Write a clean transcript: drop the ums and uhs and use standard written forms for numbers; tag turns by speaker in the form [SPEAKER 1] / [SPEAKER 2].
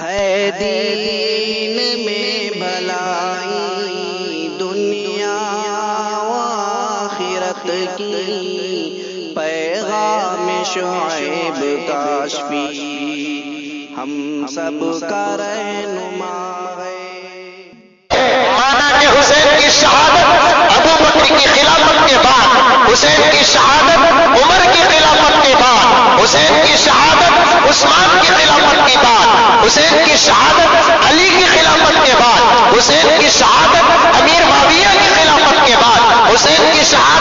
[SPEAKER 1] ہے دین میں بھلائی دنیا و آخرت کی، پیغام شعیب کاشفی ہم سب کا رہنما ہے۔
[SPEAKER 2] مانا کہ حسین کی شہادت ابو بکر کی خلافت کے بعد، حسین کی شہادت عمر کی خلافت کے بعد، حسین کی شہادت عثمان کی خلافت کے بعد، حسین کی شہادت علی کی خلافت کے بعد، حسین کی شہادت امیر معاویہ کی خلافت کے بعد، حسین کی شہادت